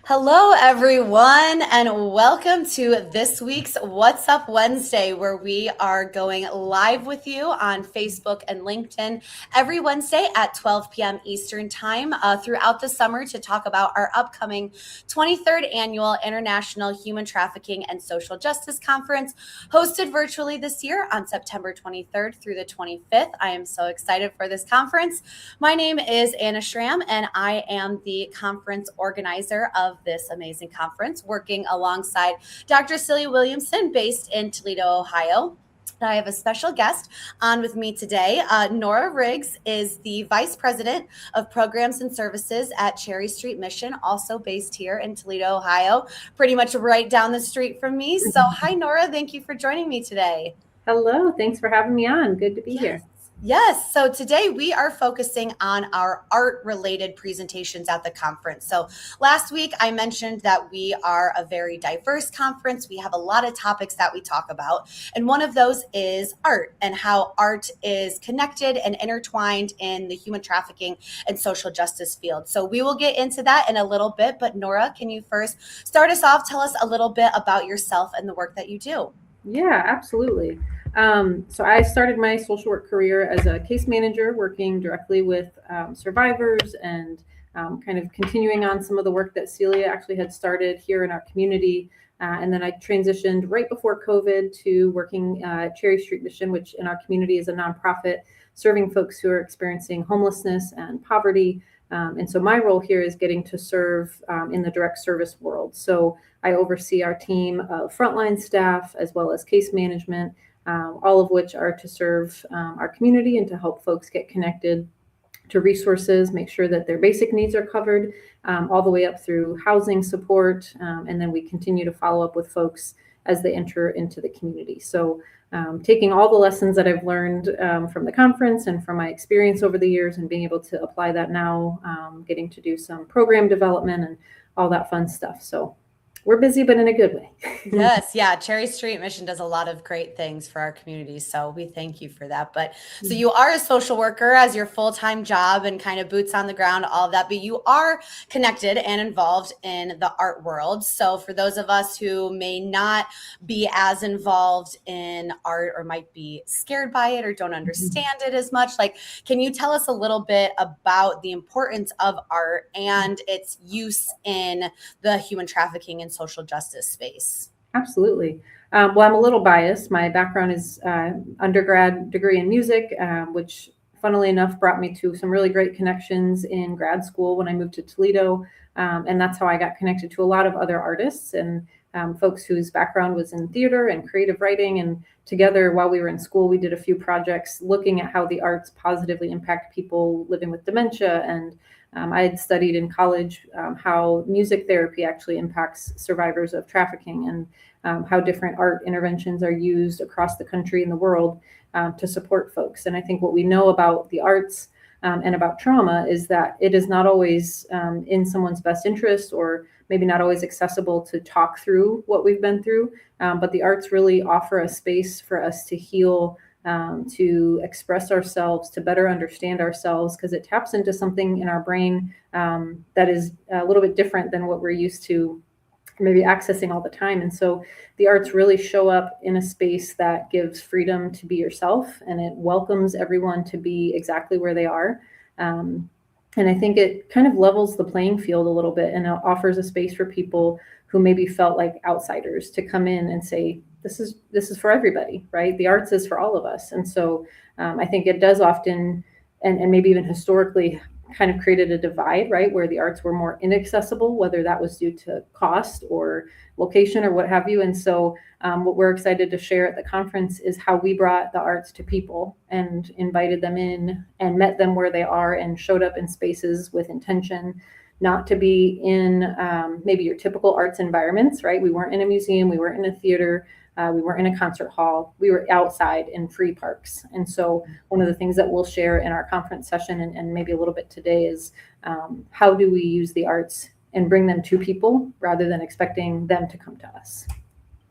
Hello, everyone, and welcome to this week's What's Up Wednesday, where we are going live with you on Facebook and LinkedIn every Wednesday at 12 p.m. Eastern Time throughout the summer to talk about our upcoming 23rd Annual International Human Trafficking and Social Justice Conference, hosted virtually this year on September 23rd through the 25th. I am so excited for this conference. My name is Anna Schramm, and I am the conference organizer of this amazing conference, working alongside Dr. Celia Williamson, based in Toledo, Ohio. I have a special guest on with me today. Nora Riggs is the Vice President of Programs and Services at Cherry Street Mission, also based here in Toledo, Ohio, pretty much right down the street from me. So hi, Nora. Thank you for joining me today. Hello. Thanks for having me on. Good to be here. Yes. So today we are focusing on our art-related presentations at the conference. So last week I mentioned that we are a very diverse conference. We have a lot of topics that we talk about. And one of those is art and how art is connected and intertwined in the human trafficking and social justice field. So we will get into that in a little bit. But Nora, can you first start us off? Tell us a little bit about yourself and the work that you do. Yeah, absolutely. So I started my social work career as a case manager, working directly with survivors and kind of continuing on some of the work that Celia actually had started here in our community. And then I transitioned right before COVID to working at Cherry Street Mission, which in our community is a nonprofit serving folks who are experiencing homelessness and poverty. And so my role here is getting to serve in the direct service world. So I oversee our team of frontline staff as well as case management, all of which are to serve our community and to help folks get connected to resources, make sure that their basic needs are covered, all the way up through housing support. And then we continue to follow up with folks as they enter into the community. So taking all the lessons that I've learned from the conference and from my experience over the years and being able to apply that now, getting to do some program development and all that fun stuff. So we're busy, but in a good way. Yes. Yeah. Cherry Street Mission does a lot of great things for our community. So we thank you for that. But so you are a social worker as your full-time job and kind of boots on the ground, all of that, but you are connected and involved in the art world. So for those of us who may not be as involved in art or might be scared by it or don't understand it as much, like, can you tell us a little bit about the importance of art and its use in the human trafficking and social justice space? Absolutely. Well, I'm a little biased. My background is undergrad degree in music, which funnily enough brought me to some really great connections in grad school when I moved to Toledo. And that's how I got connected to a lot of other artists and folks whose background was in theater and creative writing. And together, while we were in school, we did a few projects looking at how the arts positively impact people living with dementia. And I had studied in college how music therapy actually impacts survivors of trafficking and how different art interventions are used across the country and the world to support folks. And I think what we know about the arts and about trauma is that it is not always in someone's best interest or maybe not always accessible to talk through what we've been through. But the arts really offer a space for us to heal, to express ourselves, to better understand ourselves, because it taps into something in our brain that is a little bit different than what we're used to maybe accessing all the time. And so the arts really show up in a space that gives freedom to be yourself, and it welcomes everyone to be exactly where they are. And I think it kind of levels the playing field a little bit, and it offers a space for people who maybe felt like outsiders to come in and say, this is for everybody, right? The arts is for all of us. And so I think it does often, and maybe even historically, kind of created a divide, right, where the arts were more inaccessible, whether that was due to cost or location or what have you. And so what we're excited to share at the conference is how we brought the arts to people and invited them in and met them where they are and showed up in spaces with intention, not to be in maybe your typical arts environments, right? We weren't in a museum, we weren't in a theater, we weren't in a concert hall, we were outside in free parks. And so one of the things that we'll share in our conference session and maybe a little bit today is how do we use the arts and bring them to people rather than expecting them to come to us.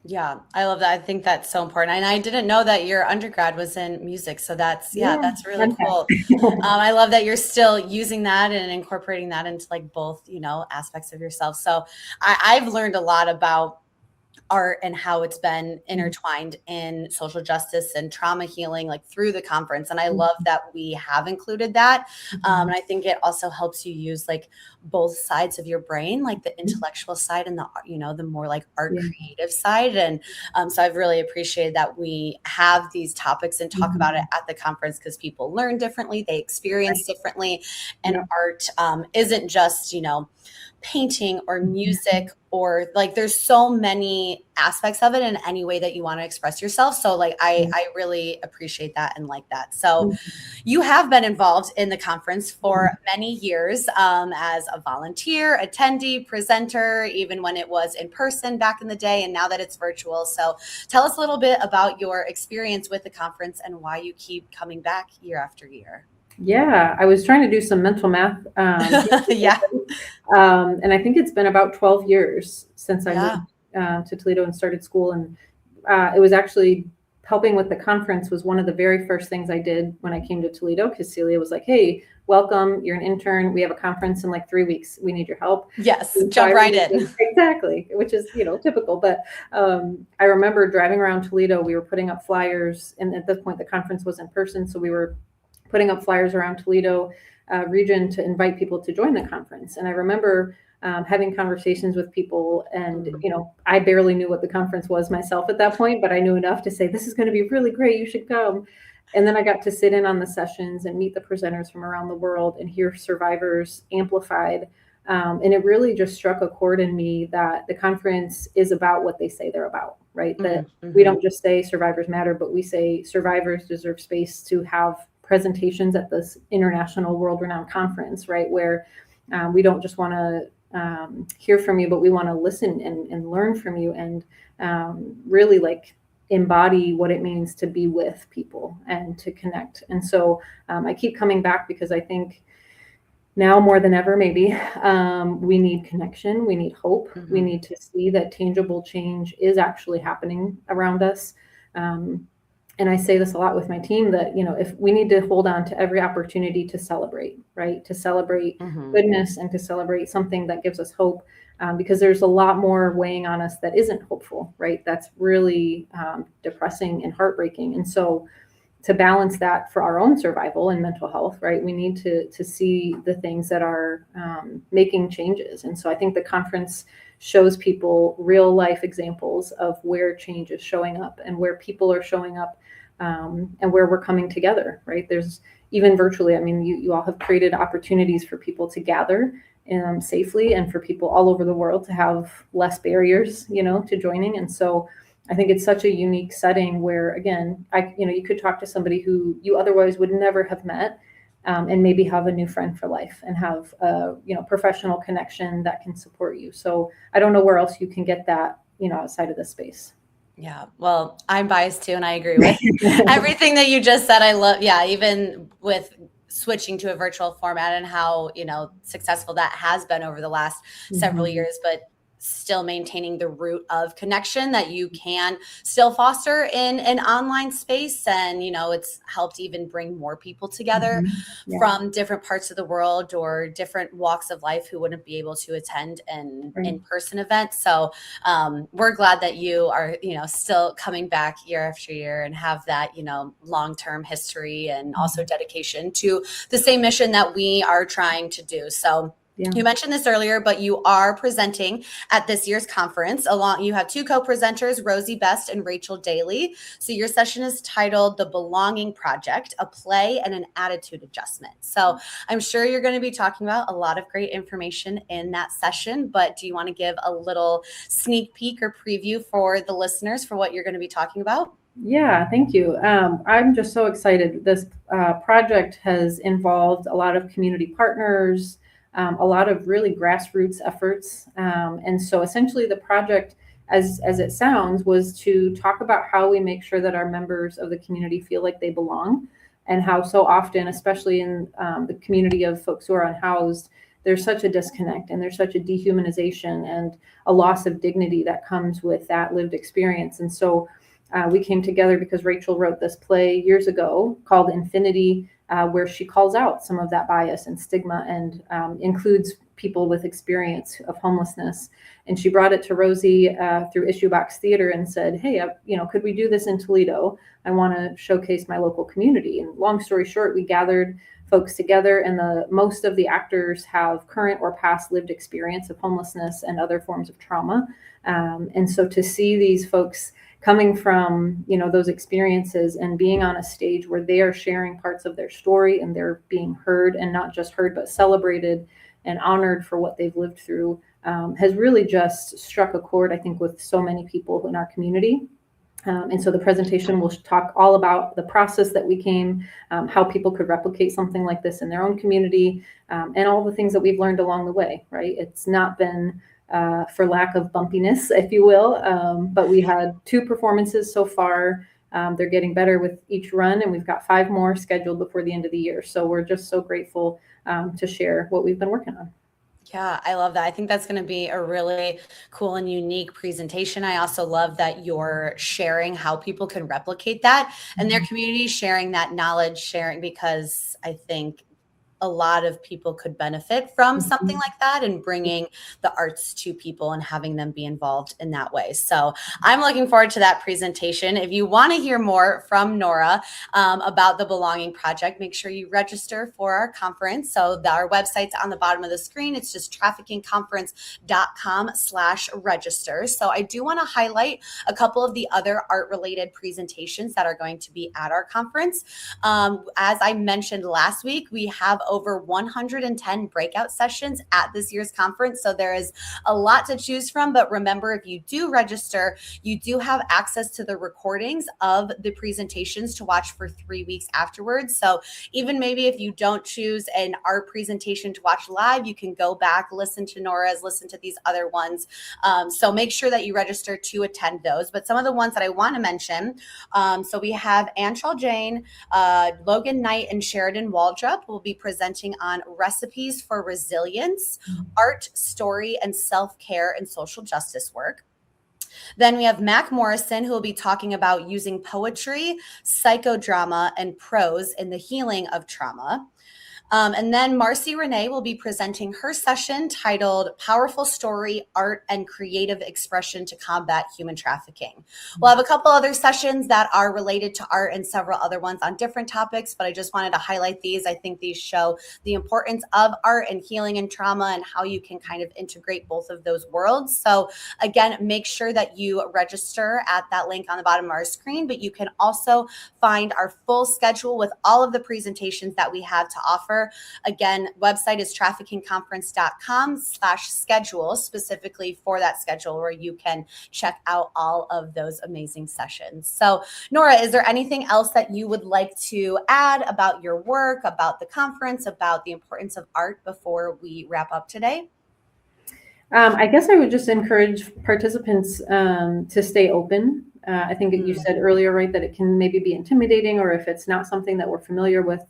Yeah, I love that. I think that's so important. And I didn't know that your undergrad was in music. So yeah, Yeah, that's really fun cool. fact. I love that you're still using that and incorporating that into like both, aspects of yourself. So I've learned a lot about art and how it's been intertwined in social justice and trauma healing like through the conference, and I love that we have included that. And I think it also helps you use like both sides of your brain, like the intellectual side and the more like art Yeah. creative side. And so I've really appreciated that we have these topics and talk about it at the conference, because people learn differently, they experience differently, and Yeah. art isn't just painting or Mhm. music, or like there's so many aspects of it in any way that you want to express yourself. So like Yeah. I really appreciate that and like that. So Mhm. you have been involved in the conference for Mhm. many years, as a volunteer, attendee, presenter, even when it was in person back in the day, and now that it's virtual. So tell us a little bit about your experience with the conference and why you keep coming back year after year. Yeah, I was trying to do some mental math Yeah. and I think it's been about 12 years since I moved Yeah. to Toledo and started school. And it was actually helping with the conference was one of the very first things I did when I came to Toledo, because Celia was like, "Hey, welcome. You're an intern. We have a conference in like 3 weeks. We need your help." Yes. And so I Jump right remember, in. exactly, which is, typical. But I remember driving around Toledo. We were putting up flyers, and at this point, the conference was in person, so we were putting up flyers around Toledo region to invite people to join the conference. And I remember having conversations with people, and I barely knew what the conference was myself at that point, but I knew enough to say, "This is going to be really great. You should come." And then I got to sit in on the sessions and meet the presenters from around the world and hear survivors amplified. And it really just struck a chord in me that the conference is about what they say they're about, right? That we Mm-hmm. don't just say survivors matter, but we say survivors deserve space to have presentations at this international world renowned conference, right? Where we don't just want to hear from you, but we want to listen and learn from you, and really like embody what it means to be with people and to connect. And so I keep coming back because I think now more than ever, maybe we need connection, we need hope, we Mm-hmm. need to see that tangible change is actually happening around us. Um, and I say this a lot with my team, that if we need to hold on to every opportunity to celebrate, right, to celebrate Mm-hmm. goodness and to celebrate something that gives us hope, because there's a lot more weighing on us that isn't hopeful, right, that's really depressing and heartbreaking. And so to balance that for our own survival and mental health, right, we need to see the things that are making changes. And so I think the conference shows people real life examples of where change is showing up and where people are showing up, and where we're coming together, right? There's even virtually, I mean, you all have created opportunities for people to gather safely, and for people all over the world to have less barriers, to joining. And so I think it's such a unique setting where, again, you could talk to somebody who you otherwise would never have met, and maybe have a new friend for life and have a, professional connection that can support you. So I don't know where else you can get that, outside of this space. Yeah. Well, I'm biased too, and I agree with everything that you just said. I love, yeah, even with switching to a virtual format and how, successful that has been over the last several Mhm. years, but still maintaining the root of connection that you can still foster in an online space. And, it's helped even bring more people together Mhm. Yeah. from different parts of the world or different walks of life who wouldn't be able to attend an Right. in-person event. So we're glad that you are, still coming back year after year and have that, long-term history and also Mhm. dedication to the same mission that we are trying to do. So Yeah. you mentioned this earlier, but you are presenting at this year's conference. You have two co-presenters, Rosie Best and Rachel Daly. So your session is titled "The Belonging Project: A Play and an Attitude Adjustment." So I'm sure you're going to be talking about a lot of great information in that session, but do you want to give a little sneak peek or preview for the listeners for what you're going to be talking about? Yeah, thank you. I'm just so excited. This project has involved a lot of community partners, a lot of really grassroots efforts. And so essentially the project, as it sounds, was to talk about how we make sure that our members of the community feel like they belong, and how so often, especially in the community of folks who are unhoused, there's such a disconnect and there's such a dehumanization and a loss of dignity that comes with that lived experience. And so we came together because Rachel wrote this play years ago called Infinity, where she calls out some of that bias and stigma and includes people with experience of homelessness. And she brought it to Rosie through Issue Box Theater and said, hey, could we do this in Toledo? I want to showcase my local community. And long story short, we gathered folks together, and most of the actors have current or past lived experience of homelessness and other forms of trauma. And so to see these folks coming from, those experiences and being on a stage where they are sharing parts of their story and they're being heard, and not just heard, but celebrated and honored for what they've lived through, has really just struck a chord, I think, with so many people in our community. And so the presentation will talk all about the process that we came, how people could replicate something like this in their own community, and all the things that we've learned along the way, right? It's not been for lack of bumpiness, if you will, but we had 2 performances so far. They're getting better with each run, and we've got 5 more scheduled before the end of the year. So we're just so grateful to share what we've been working on. Yeah, I love that. I think that's going to be a really cool and unique presentation. I also love that you're sharing how people can replicate that and their community, sharing that knowledge, sharing, because I think a lot of people could benefit from something like that, and bringing the arts to people and having them be involved in that way. So I'm looking forward to that presentation. If you want to hear more from Nora about the Belonging Project, make sure you register for our conference. So our website's on the bottom of the screen. It's just traffickingconference.com/register. So I do want to highlight a couple of the other art related presentations that are going to be at our conference. As I mentioned last week, we have over 110 breakout sessions at this year's conference. So there is a lot to choose from. But remember, if you do register, you do have access to the recordings of the presentations to watch for 3 weeks afterwards. So even maybe if you don't choose an art presentation to watch live, you can go back, listen to Nora's, listen to these other ones. So make sure that you register to attend those. But some of the ones that I want to mention, so we have Anshel Jain, Logan Knight, and Sheridan Waldrop will be presenting on recipes for resilience, art, story, and self-care and social justice work. Then we have Mac Morrison, who will be talking about using poetry, psychodrama, and prose in the healing of trauma. And then Marcy Renee will be presenting her session titled Powerful Story, Art, and Creative Expression to Combat Human Trafficking. We'll have a couple other sessions that are related to art and several other ones on different topics, but I just wanted to highlight these. I think these show the importance of art and healing and trauma and how you can kind of integrate both of those worlds. So again, make sure that you register at that link on the bottom of our screen, but you can also find our full schedule with all of the presentations that we have to offer. Again, website is traffickingconference.com/schedule, specifically for that schedule where you can check out all of those amazing sessions. So Nora, is there anything else that you would like to add about your work, about the conference, about the importance of art before we wrap up today? I guess I would just encourage participants to stay open. I think you said earlier, right, that it can maybe be intimidating, or if it's not something that we're familiar with,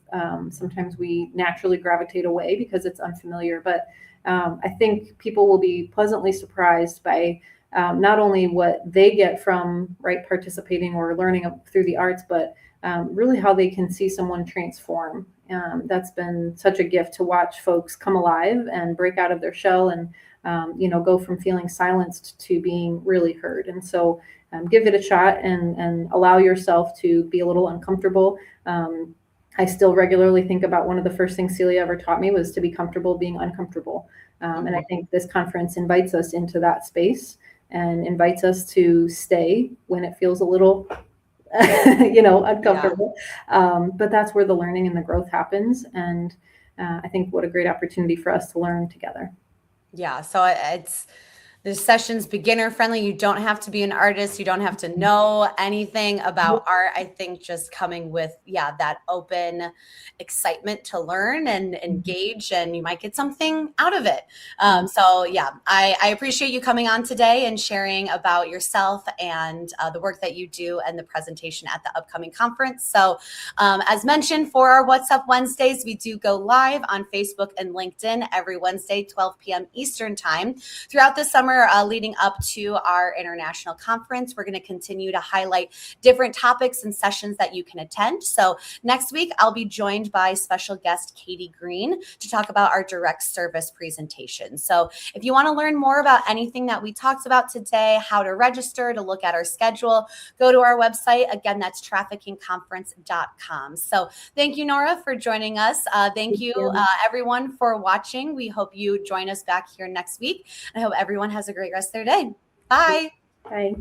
sometimes we naturally gravitate away because it's unfamiliar. But I think people will be pleasantly surprised by not only what they get from participating or learning through the arts, but really how they can see someone transform. That's been such a gift to watch folks come alive and break out of their shell and go from feeling silenced to being really heard. And so give it a shot and allow yourself to be a little uncomfortable. I still regularly think about one of the first things Celia ever taught me was to be comfortable being uncomfortable. And I think this conference invites us into that space and invites us to stay when it feels a little uncomfortable. But that's where the learning and the growth happens. And I think what a great opportunity for us to learn together. Yeah, so it's The session's beginner friendly. You don't have to be an artist. You don't have to know anything about art. I think just coming with, that open excitement to learn and engage, and you might get something out of it. I appreciate you coming on today and sharing about yourself and the work that you do and the presentation at the upcoming conference. So as mentioned, for our What's Up Wednesdays, we do go live on Facebook and LinkedIn every Wednesday, 12 p.m. Eastern time. Throughout the summer, leading up to our international conference, we're going to continue to highlight different topics and sessions that you can attend. So next week, I'll be joined by special guest Katie Green to talk about our direct service presentation. So if you want to learn more about anything that we talked about today, how to register, to look at our schedule, go to our website. Again, that's traffickingconference.com. So thank you, Nora, for joining us. Thank you, everyone, for watching. We hope you join us back here next week. I hope everyone has a great rest of their day. Bye. Bye.